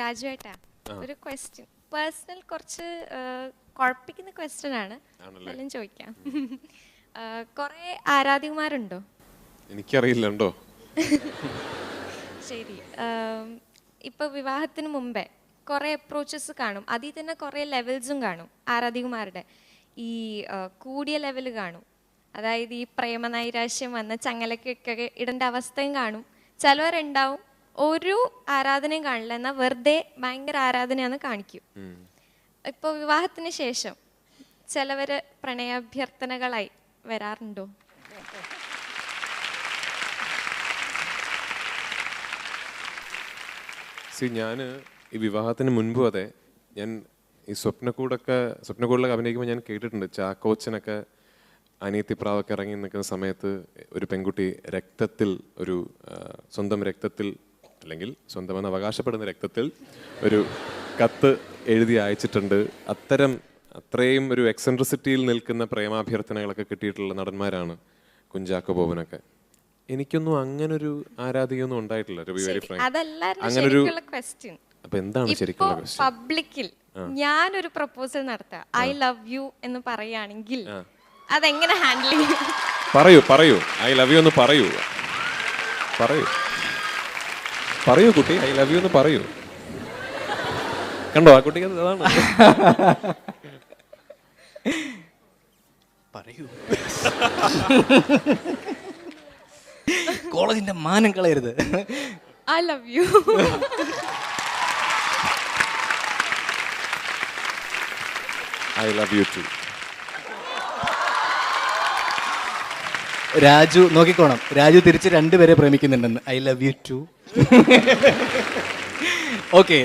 രാജുവേട്ടാ, ഒരു question, personal കുറച്ച് കുഴപ്പിക്കുന്ന question ആണ്, എല്ലാം ചോദിക്കാം. കുറെ ആരാധികമാരുണ്ടോ? എനിക്കറിയില്ലണ്ടോ. ശരി, ഇപ്പൊ വിവാഹത്തിന് മുമ്പേ കുറെ അപ്രോച്ചസ് കാണും, അതിൽ തന്നെ കുറെ ലെവൽസും കാണും ആരാധികമാരുടെ. ഈ കൂടിയ ലെവൽ കാണും, അതായത് ഈ പ്രേമനൈരാശ്യം വന്ന ചങ്ങലക്കൊക്കെ ഇടേണ്ട അവസ്ഥയും കാണും. ചിലവരുണ്ടാവും ഒരു ആരാധനയും കാണില്ല, എന്നാൽ വെറുതെ ഭയങ്കര ആരാധനയാന്ന് കാണിക്കും. ഇപ്പോൾ വിവാഹത്തിന് ശേഷം ചിലവര് പ്രണയാഭ്യർത്ഥനകളായി വരാറുണ്ടോ? ഞാൻ ഈ വിവാഹത്തിന് മുൻപും അതെ, ഞാൻ ഈ സ്വപ്നക്കൂടൊക്കെ അഭിനയിക്കുമ്പോൾ ഞാൻ കേട്ടിട്ടുണ്ട്, ചാക്കോച്ചനൊക്കെ അനിയത്തിപ്രാവൊക്കെ ഇറങ്ങി നിൽക്കുന്ന സമയത്ത് ഒരു പെൺകുട്ടി രക്തത്തിൽ ഒരു സ്വന്തം രക്തത്തിൽ അല്ലെങ്കിൽ സ്വന്തമെന്ന് അവകാശപ്പെടുന്ന രക്തത്തിൽ ഒരു കത്ത് എഴുതി അയച്ചിട്ടുണ്ട്. അത്രയും ഒരു എക്സെൻട്രിസിറ്റിയിൽ നിൽക്കുന്ന പ്രേമാഭ്യർത്ഥനകളൊക്കെ കിട്ടിയിട്ടുള്ള നടന്മാരാണ് കുഞ്ചാക്കോ ബോബനൊക്കെ. എനിക്കൊന്നും അങ്ങനൊരു ആരാധികയൊന്നും ഉണ്ടായിട്ടില്ല. അങ്ങനൊരു അപ്പൊ എന്താണ് ശരിക്കുള്ള ക്വസ്റ്റ്യൻ? പബ്ലിക്കിൽ ഞാനൊരു പ്രപ്പോസൽ നടത്താം, ഐ ലവ് യു എന്ന് പറയുകയാണെങ്കിൽ അതെങ്ങനെ ഹാൻഡിൽ ചെയ്യും? പറയൂ ഐ ലവ് യു എന്ന് പറയൂ കുട്ടി, ഐ ലവ് യു എന്ന് പറയൂ. കണ്ടോ ആ കുട്ടിക്ക് അതാണ്. പറയൂ, കോളേജിന്റെ മാനം കളയരുത്. I love you. I love you too. Raju നോക്കിക്കോണം, രാജു തിരിച്ച് രണ്ടുപേരെ പ്രേമിക്കുന്നുണ്ടെന്ന്. I love you too. Okay.